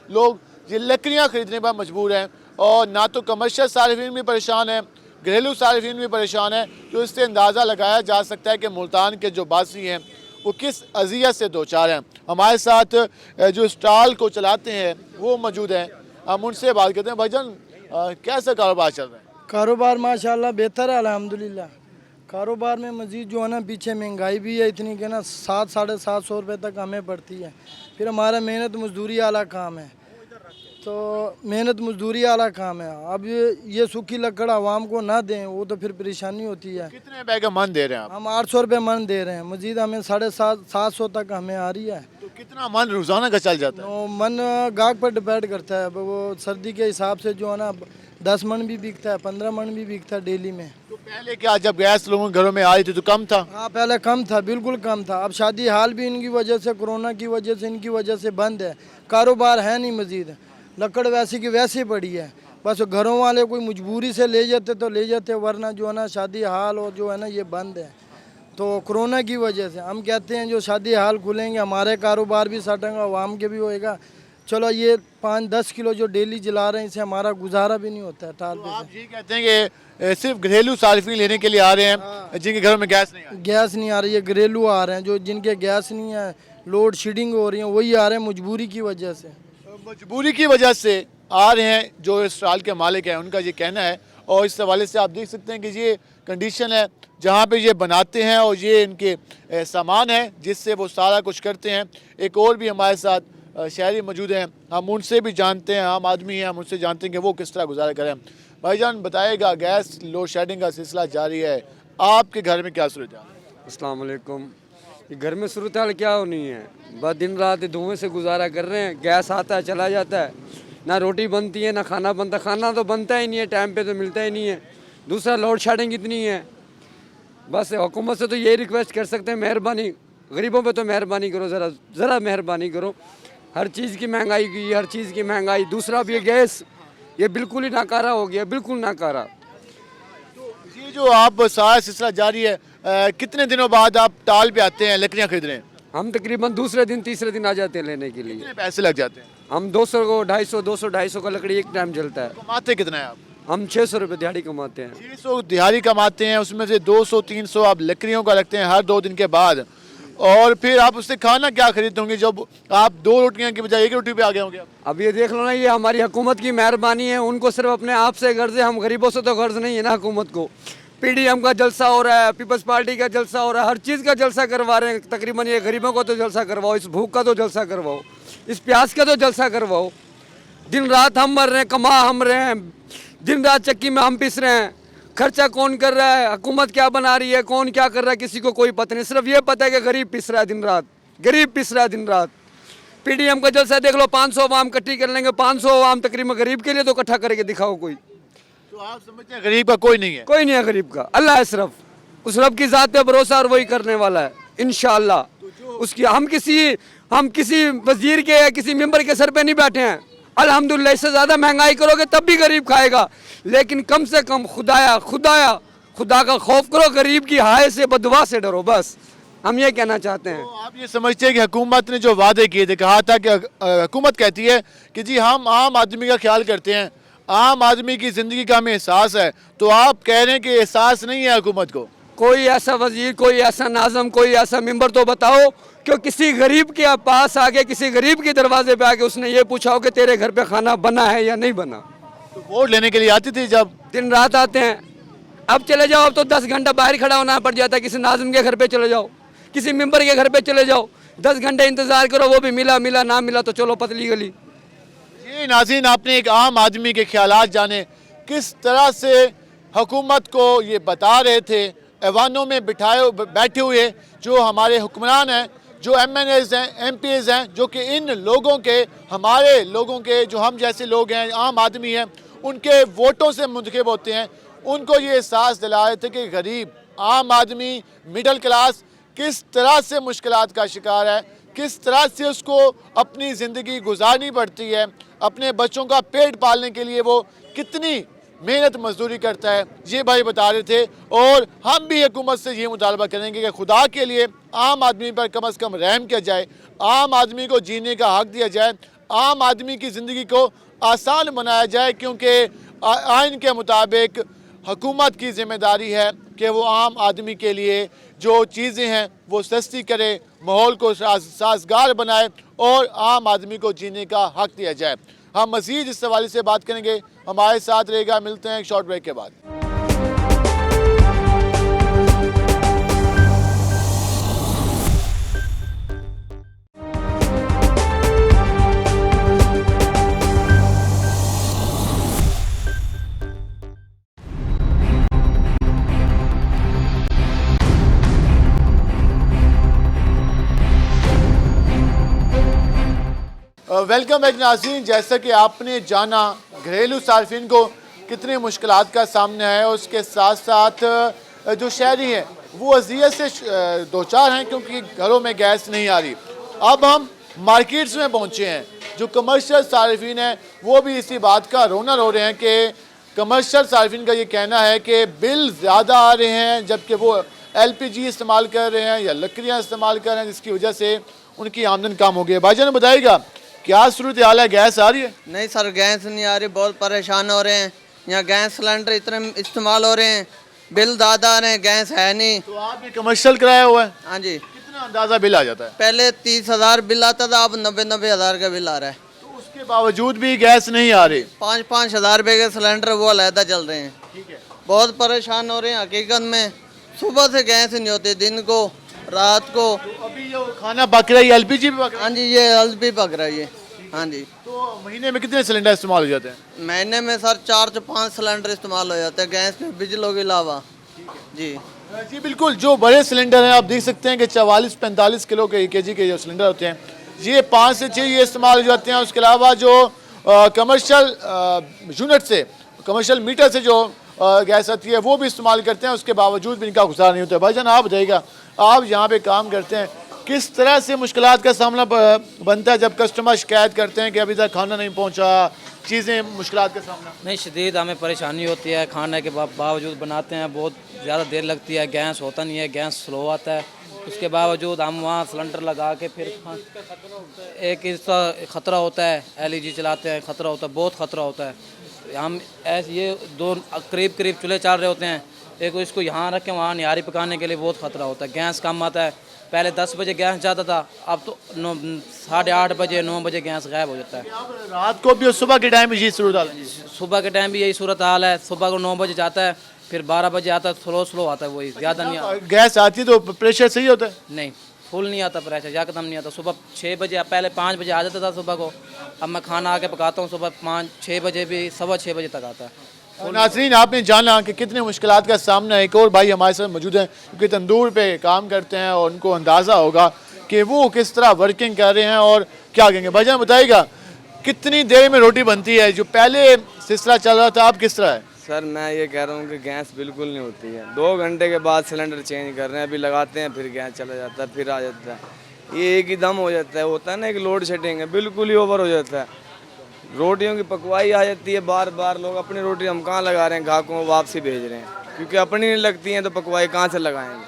लोग ये लकड़ियाँ ख़रीदने पर मजबूर हैं। और ना तो कमर्शियल सार्फिन भी परेशान हैं, घरेलू सार्फिन भी परेशान हैं। तो इससे अंदाज़ा लगाया जा सकता है कि मुल्तान के जो बासी हैं वो किस अजियत से दो चार हैं। हमारे साथ जो स्टॉल को चलाते हैं वो मौजूद हैं, हम उनसे बात करते हैं। भाईजान, कैसा कारोबार चल रहा है? कारोबार माशाल्लाह बेहतर है, अल्हम्दुलिल्लाह। कारोबार में मज़ीद जो है ना, पीछे महंगाई भी है इतनी कि ना 700-750 रुपये तक हमें पड़ती है। फिर हमारा मेहनत मजदूरी वाला काम है, तो मेहनत मजदूरी वाला काम है। अब ये सूखी लकड़ आवाम को ना दें वो तो फिर परेशानी होती है। कितने रुपए का मन दे रहे हैं आप? हम 800 रुपये मन दे रहे हैं, मजीद हमें 750 तक हमें आ रही है। तो कितना मन रोज़ाना का चल जाता है? तो मन गाहक पर डिपेंड करता है। अब वो सर्दी के हिसाब से जो है ना 10 मन भी बिकता है, 15 मन भी बिकता है डेली में। तो पहले क्या जब गैस लोगों के घरों में आ रही थी तो कम था? हाँ, पहले कम था, बिल्कुल कम था। अब शादी हाल भी इनकी वजह से, कोरोना की वजह से, इनकी वजह से बंद है, कारोबार है नहीं। मजीद लकड़ वैसी की वैसी पड़ी है, बस घरों वाले कोई मजबूरी से ले जाते तो ले जाते, वरना जो है ना शादी हाल और जो है ना ये बंद है। तो कोरोना की वजह से हम कहते हैं जो शादी हाल खुलेंगे हमारे कारोबार भी सटेंगे, आवाम के भी होएगा। चलो ये 5-10 किलो जो डेली जला रहे हैं इससे हमारा गुजारा भी नहीं होता है। टाल पे आप ये कहते हैं कि सिर्फ घरेलू सार्फिन लेने के लिए आ रहे हैं जिनके घरों में गैस नहीं आ रही? गैस नहीं आ रही है, घरेलू आ रहे हैं, जो जिनके गैस नहीं है, लोड शेडिंग हो रही है, वही आ रहे हैं मजबूरी की वजह से। मजबूरी की वजह से आ रहे हैं। जो स्टॉल के मालिक हैं उनका ये कहना है। और इस हवाले से आप देख सकते हैं कि ये कंडीशन है जहाँ पे ये बनाते हैं और ये इनके सामान है जिससे वो सारा कुछ करते हैं। एक और भी हमारे साथ शहरी मौजूद हैं, हम उनसे भी जानते हैं, आम आदमी हैं, हम उनसे जानते हैं कि वो किस तरह गुजारा करें। भाईजान बताइएगा, गैस लोड शेडिंग का सिलसिला जारी है, आपके घर में क्या सूरत हाल है? अस्सलाम वालेकुम। घर में सूरत हाल क्या होनी है, बस दिन रात धुएं से गुजारा कर रहे हैं। गैस आता है चला जाता है, ना रोटी बनती है ना खाना बनता। खाना तो बनता ही नहीं है, टाइम पे तो मिलता ही नहीं है। दूसरा लोड शेडिंग इतनी है। बस हुकूमत से तो यही रिक्वेस्ट कर सकते हैं, मेहरबानी गरीबों पे तो मेहरबानी करो, ज़रा मेहरबानी करो। हर चीज़ की महंगाई की, हर चीज़ की महंगाई। दूसरा भी गैस ये बिल्कुल ही नाकारा हो गया, बिल्कुल नाकारा। ये जो आप सारा सिलसिला जारी है, कितने दिनों बाद आप टाल पे आते हैं लकड़ियाँ खरीद रहे हैं? हम तकरीबन दूसरे दिन तीसरे दिन आ जाते हैं लेने के लिए। कितने पैसे लग जाते हैं? हम 200 को 250 का लकड़ी एक टाइम जलता है। कमाते कितना है आप? हम 600 रुपये दिहाड़ी कमाते हैं। 600 दिहाड़ी कमाते हैं, उसमें से 200-300 आप लकड़ियों का रखते हैं हर 2 दिन के बाद। और फिर आप उससे खाना क्या खरीदते होंगे जब आप 2 रोटियां की बजाय 1 रोटी पे आ गए होंगे? अब ये देख लो ना, ये हमारी हुकूमत की मेहरबानी है। उनको सिर्फ अपने आप से गर्ज है, हम गरीबों से तो गर्ज नहीं है ना हुकूमत को। PDM का जलसा हो रहा है, पीपल्स पार्टी का जलसा हो रहा है, हर चीज़ का जलसा करवा रहे हैं तकरीबन। ये गरीबों को तो जलसा करवाओ, इस भूख का तो जलसा करवाओ, इस प्यास का तो जलसा करवाओ। दिन रात हम मर रहे हैं, कमा हम रहे हैं, दिन रात चक्की में हम पिस रहे हैं। खर्चा कौन कर रहा है, हुकूमत क्या बना रही है, कौन क्या कर रहा है, किसी को कोई पता नहीं। सिर्फ ये पता है कि गरीब पिस रहा है दिन रात, गरीब पिस रहा है दिन रात। PDM का जलसा देख लो, 500 आवाम इकट्ठी कर लेंगे, 500 आवाम तकरीबन गरीब के लिए तो इकट्ठा करके दिखाओ कोई। तो आप समझते हैं गरीब का कोई नहीं है? कोई नहीं है गरीब का, अल्लाह है सिर्फ, उस रब की ज़ात पे भरोसा और वही करने वाला है इंशाअल्लाह। उसकी हम किसी वजीर के या किसी मेंबर के सर पे नहीं बैठे हैं। अल्हम्दुलिल्लाह, इससे ज़्यादा महंगाई करोगे तब भी गरीब खाएगा, लेकिन कम से कम खुदा का खौफ करो, गरीब की हाय से बदवा से डरो, बस हम ये कहना चाहते हैं। तो आप ये समझते हैं कि हुकूमत ने जो वादे किए थे, कहा था कि हुकूमत कहती है कि जी हम आम आदमी का ख्याल करते हैं, आम आदमी की ज़िंदगी का हमें एहसास है, तो आप कह रहे हैं कि एहसास नहीं है हुकूमत को? कोई ऐसा वजीर, कोई ऐसा नाज़म, कोई ऐसा मेंबर तो बताओ कि किसी गरीब के पास आके, किसी गरीब के दरवाजे पे आके उसने ये पूछा हो कि तेरे घर पे खाना बना है या नहीं बना। तो वोट लेने के लिए आती थी, जब दिन रात आते हैं। अब चले जाओ, अब तो 10 घंटा बाहर खड़ा होना पड़ जाता है। किसी नाज़म के घर पे चले जाओ, किसी मेंबर के घर पे चले जाओ, 10 घंटे इंतज़ार करो, वो भी मिला ना मिला तो चलो पतली गली। ये नाज़रीन, आपने एक आम आदमी के ख्यालात जाने, किस तरह से हुकूमत को ये बता रहे थे ऐवानों में बैठे हुए जो हमारे हुक्मरान हैं, जो MNAs हैं, MPs हैं, जो कि इन लोगों के, हमारे लोगों के, जो हम जैसे लोग हैं, आम आदमी हैं, उनके वोटों से मुंतखब होते हैं, उनको ये एहसास दिला रहे थे कि गरीब आम आदमी, मिडिल क्लास किस तरह से मुश्किलात का शिकार है, किस तरह से उसको अपनी ज़िंदगी गुजारनी पड़ती है, अपने बच्चों का पेट पालने के लिए वो कितनी मेहनत मजदूरी करता है, ये भाई बता रहे थे। और हम भी हुकूमत से ये मुतालबा करेंगे कि खुदा के लिए आम आदमी पर कम से कम रहम किया जाए, आम आदमी को जीने का हक दिया जाए, आम आदमी की ज़िंदगी को आसान बनाया जाए, क्योंकि आइन के मुताबिक हुकूमत की ज़िम्मेदारी है कि वो आम आदमी के लिए जो चीज़ें हैं वो सस्ती करे, माहौल को साजगार बनाए और आम आदमी को जीने का हक दिया जाए। हम मज़ीद इस हवाले से बात करेंगे, हमारे साथ रहेगा। मिलते हैं एक शॉर्ट ब्रेक के बाद। वेलकम बैक नाज़रीन। जैसा कि आपने जाना, घरेलू सार्फिन को कितनी मुश्किलात का सामना है, उसके साथ साथ जो शहरी हैं वो अजियत से दो चार हैं क्योंकि घरों में गैस नहीं आ रही। अब हम मार्केट्स में पहुंचे हैं, जो कमर्शियल सार्फिन हैं वो भी इसी बात का रोना रो रहे हैं कि कमर्शियल सार्फिन का ये कहना है कि बिल ज़्यादा आ रहे हैं, जबकि वो LPG इस्तेमाल कर रहे हैं या लकड़ियाँ इस्तेमाल कर रहे हैं, जिसकी वजह से उनकी आमदन कम हो गई है। भाईजान बताइएगा क्या सूरत हाल है, गैस आ रही है? नहीं सर, गैस नहीं आ रही, बहुत परेशान हो रहे हैं। यहाँ गैस सिलेंडर इतने इस्तेमाल हो रहे हैं, बिल ज़्यादा आ रहे हैं, गैस है नहीं। तो आपने कमर्शियल कराया हुआ है? हाँ जी। कितना अंदाज़ा बिल आ जाता है? पहले 30,000 बिल आता था, अब 90,000 का बिल आ रहा है। तो उसके बावजूद भी गैस नहीं आ रही? 5,000 रुपये के सिलेंडर वो अलहदा चल रहे हैं। ठीक है। बहुत परेशान हो रहे हैं हकीकत में। सुबह से गैस नहीं होती, दिन को, रात को। तो अभी जो खाना पक रहा है LPG भी पक रहा है? हाँ जी, ये LPG पक रहा है ये। हाँ जी। तो महीने में कितने सिलेंडर इस्तेमाल हो जाते हैं? महीने में सर 4 से 5 सिलेंडर इस्तेमाल हो जाते हैं, गैस में, बिजली के अलावा। जी जी बिल्कुल। जो बड़े सिलेंडर हैं आप देख सकते हैं कि 44-45 किलो के kg के जो सिलेंडर होते हैं, ये 5 से 6 ये इस्तेमाल हो जाते हैं। उसके अलावा जो कमर्शियल यूनिट से, कमर्शियल मीटर से जो गैस आती है वो भी इस्तेमाल करते हैं, उसके बावजूद भी इनका गुजारा नहीं होता है। भाईजान आप बताइएगा, आप यहाँ पे काम करते हैं, किस तरह से मुश्किलात का सामना बनता है जब कस्टमर शिकायत करते हैं कि अभी तक खाना नहीं पहुँचा, चीज़ें मुश्किलात का सामना? नहीं, शदीद हमें परेशानी होती है, खाने के बावजूद बनाते हैं, बहुत ज़्यादा देर लगती है, गैस होता नहीं है, गैस स्लो आता है, उसके बावजूद हम वहाँ सिलेंडर लगा के फिर एक इसका ख़तरा होता है, LPG चलाते हैं, ख़तरा होता है, बहुत ख़तरा होता है। हम ऐसे ये दो करीब चूल्हे चाल रहे होते हैं, एक इसको यहाँ रख के वहाँ निहारी पकाने के लिए बहुत ख़तरा होता है। गैस कम आता है, पहले 10 बजे गैस जाता था, अब तो 8:30 बजे 9 बजे गैस गायब हो जाता है। रात को भी और सुबह के टाइम भी यही सूरत हाल है? सुबह के टाइम भी यही सूरत हाल है। सुबह को 9 बजे जाता है, फिर 12 बजे आता है, स्लो आता है, वही ज़्यादा नहीं आता। गैस आती है तो प्रेशर सही होता है? नहीं, फुल नहीं आता प्रेशर, यकदम नहीं आता। सुबह 6 बजे, पहले 5 बजे आ जाता था सुबह को, अब मैं खाना आके पकाता हूँ सुबह 5-6 बजे भी, 6:15 बजे तक आता है। नाज़रीन आपने जाना कि कितने मुश्किलात का सामना है। एक और भाई हमारे साथ मौजूद हैं क्योंकि तंदूर पे काम करते हैं और उनको अंदाज़ा होगा कि वो किस तरह वर्किंग कर रहे हैं और क्या कहेंगे। भाईजान बताइएगा कितनी देर में रोटी बनती है? जो पहले सिलसिला चल रहा था अब किस तरह है? सर मैं ये कह रहा हूँ कि गैस बिल्कुल नहीं होती है। 2 घंटे के बाद सिलेंडर चेंज कर रहे हैं, अभी लगाते हैं फिर गैस चला जाता है, फिर आ जाता है। ये एक ही दम हो जाता है, होता है ना एक लोड शेडिंग है, बिल्कुल ही ओवर हो जाता है। रोटियों की पकवाई आ जाती है बार बार। लोग अपनी रोटी हम कहाँ लगा रहे हैं, ग्राहकों को वापसी भेज रहे हैं, क्योंकि अपनी नहीं लगती हैं तो पकवाई कहाँ से लगाएंगे।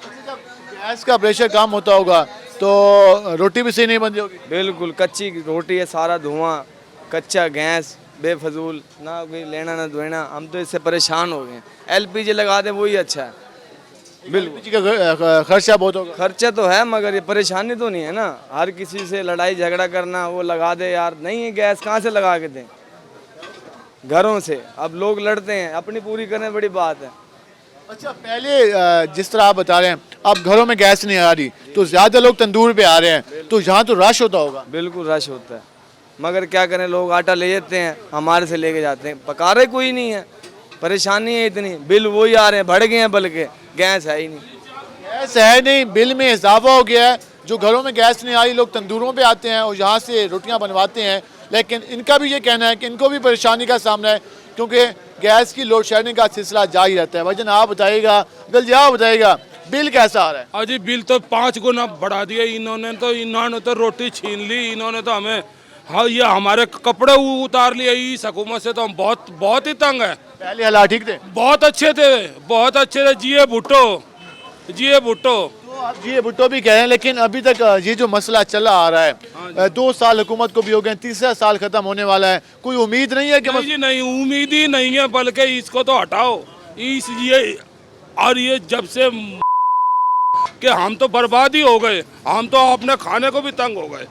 गैस का प्रेशर कम होता होगा तो रोटी भी सही नहीं बनती होगी। बिल्कुल कच्ची रोटी है, सारा धुआं, कच्चा गैस, बेफजूल, ना कोई लेना ना धोना। हम तो इससे परेशान हो गए हैं। एलपीजी लगा दें वही अच्छा है। बिल्कुल का खर्चा बहुत होगा। खर्चा तो है मगर ये परेशानी तो नहीं है ना। हर किसी से लड़ाई झगड़ा करना, वो लगा दे यार, नहीं है गैस कहाँ से लगा के दें घरों से। अब लोग लड़ते हैं, अपनी पूरी करें बड़ी बात है। अच्छा पहले जिस तरह आप बता रहे हैं अब घरों में गैस नहीं आ रही तो ज़्यादा लोग तंदूर पे आ रहे हैं, तो यहाँ तो रश होता होगा। बिल्कुल रश होता है, मगर क्या करें, लोग आटा ले जाते हैं, हमारे से लेके जाते हैं, पका रहे कोई नहीं है। परेशानी है इतनी, बिल वही आ रहे हैं, बढ़ गए हैं, बल्कि गैस है ही नहीं। गैस है नहीं, बिल में इजाफा हो गया है। जो घरों में गैस नहीं आ रही, लोग तंदूरों पे आते हैं और यहाँ से रोटियाँ बनवाते हैं। लेकिन इनका भी ये कहना है कि इनको भी परेशानी का सामना है, क्योंकि गैस की लोड शेडिंग का सिलसिला जारी रहता है। भाईजान आप बताइएगा, गलजिया बताइएगा, बिल कैसा आ रहा है? अजी बिल तो 5 गुना बढ़ा दिया इन्होंने तो रोटी छीन ली, इन्होंने तो हमें, हाँ ये हमारे कपड़े उतार लिए। इस हुकूमत से तो हम बहुत ही तंग है। पहले हालात ठीक थे, बहुत अच्छे थे। जिए भुट्टो तो आप जी भुट्टो भी कह रहे हैं, लेकिन अभी तक ये जो मसला चला आ रहा है 2 साल हुकूमत को भी हो गए, 3रा साल खत्म होने वाला है, कोई उम्मीद नहीं है कि नहीं, नहीं उम्मीद ही नहीं है, बल्कि इसको तो हटाओ। ये जब से कि हम तो बर्बाद ही हो गए, हम तो अपने खाने को भी तंग हो गए।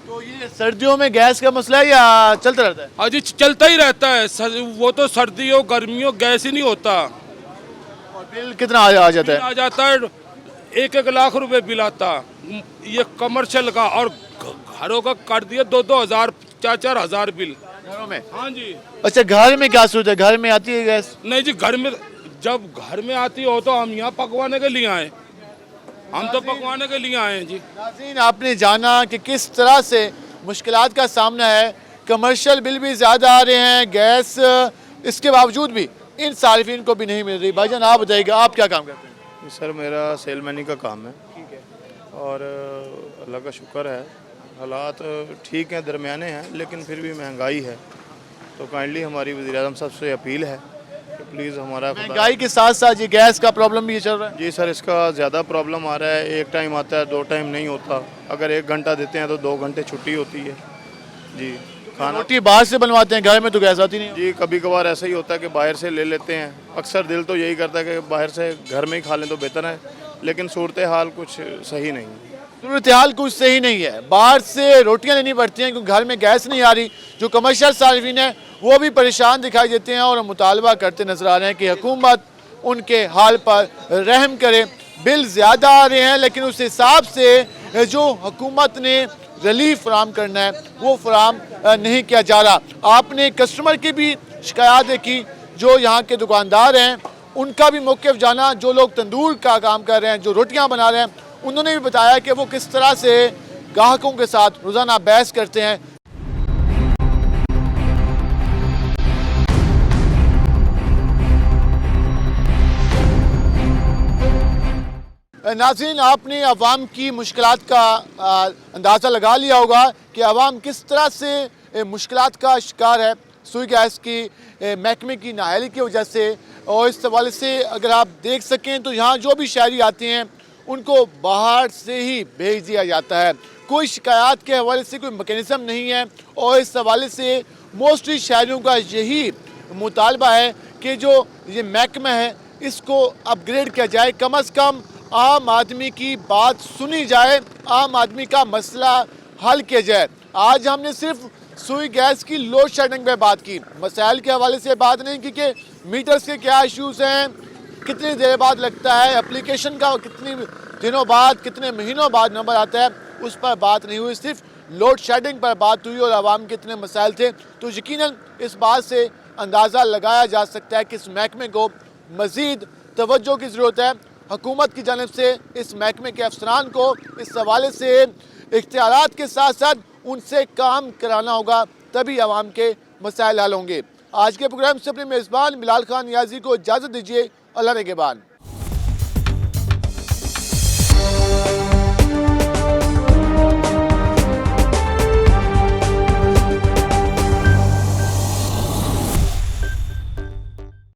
तो ये सर्दियों में गैस का मसला है या चलता रहता है? अजी चलता ही रहता है, वो तो सर्दियों गर्मियों गैस ही नहीं होता। और बिल कितना आ जाता है? आ जाता है 1-1 लाख रुपए बिल आता। ये कमर्शियल का और घरों का कर दिया 2-2 हज़ार 4-4 हज़ार बिल घरों में। हाँ जी। अच्छा घर में क्या सूरत है, घर में आती है गैस? नहीं जी, घर में जब घर में आती हो तो हम यहाँ पकवाने के लिए आए, हम तो पकवाने के लिए आए हैं जी। नाज़रीन आपने जाना कि किस तरह से मुश्किलात का सामना है। कमर्शियल बिल भी ज़्यादा आ रहे हैं, गैस इसके बावजूद भी इन सार्फिन को भी नहीं मिल रही। भाईजान आप बताइएगा, आप क्या काम करते हैं? सर मेरा सेलमैनी का काम है। ठीक है। और अल्लाह का शुक्र है, हालात ठीक हैं, दरमियाने हैं, लेकिन फिर भी महंगाई है। तो काइंडली हमारी वज़ीर-ए-आज़म साहब से अपील है कि प्लीज़ हमारा महंगाई के साथ साथ ये गैस का प्रॉब्लम भी चल रहा है। जी सर, इसका ज़्यादा प्रॉब्लम आ रहा है। एक टाइम आता है, 2 टाइम नहीं होता। अगर 1 घंटा देते हैं तो 2 घंटे छुट्टी होती है जी। खाना रोटी बाहर से बनवाते हैं, घर में तो गैस आती नहीं जी। कभी कभार ऐसा ही होता है कि बाहर से ले लेते हैं। अक्सर दिल तो यही करता है कि बाहर से घर में ही खा लें तो बेहतर है, लेकिन सूरत हाल कुछ सही नहीं है। सूरत हाल कुछ सही नहीं है, बाहर से रोटियां लेनी पड़ती हैं क्योंकि घर में गैस नहीं आ रही। जो कमर्शियल सार्फिन है वो भी परेशान दिखाई देते हैं और मुतालबा करते नजर आ रहे हैं कि हुकूमत उनके हाल पर रहम करे। बिल ज़्यादा आ रहे हैं, लेकिन उस हिसाब से जो हुकूमत ने रिलीफ फराम करना है वो फराम नहीं किया जा रहा। आपने कस्टमर की भी शिकायतें की, जो यहाँ के दुकानदार हैं उनका भी मौक़िफ़ जाना, जो लोग तंदूर का काम कर रहे हैं, जो रोटियाँ बना रहे हैं, उन्होंने भी बताया कि वो किस तरह से ग्राहकों के साथ रोज़ाना बहस करते हैं। नाज़रीन आपने अवाम की मुश्किलात का अंदाज़ा लगा लिया होगा कि अवाम किस तरह से मुश्किलात का शिकार है सुई गैस की महकमे की नाअहली की वजह से। और इस हवाले से अगर आप देख सकें तो यहाँ जो भी शहरी आते हैं उनको बाहर से ही भेज दिया जाता है। कोई शिकायत के हवाले से कोई मैकेनिज़्म नहीं है और इस हवाले से मोस्टली शहरियों का यही मुतालबा है कि जो ये महकमा है इसको अपग्रेड किया जाए, कम अज़ कम आम आदमी की बात सुनी जाए, आम आदमी का मसला हल किया जाए। आज हमने सिर्फ सुई गैस की लोड शेडिंग पे बात की, मसाइल के हवाले से बात नहीं की कि मीटर्स के क्या इश्यूज़ हैं, कितनी देर बाद लगता है, एप्लीकेशन का कितने दिनों बाद, कितने महीनों बाद नंबर आता है, उस पर बात नहीं हुई। सिर्फ लोड शेडिंग पर बात हुई और आवाम के इतने मसाइल थे। तो यकीनन इस बात से अंदाज़ा लगाया जा सकता है कि इस महकमे को मज़ीद तवज्जो की ज़रूरत है। हुकूमत की जानिब से इस महकमे के अफसरान को इस हवाले से इख्तियारात के साथ साथ उनसे काम कराना होगा, तभी आवाम के मसाइल हल होंगे। आज के प्रोग्राम से अपने मेज़बान बिलाल खान नियाजी को इजाज़त दीजिए। अल्लाह ने के बाद।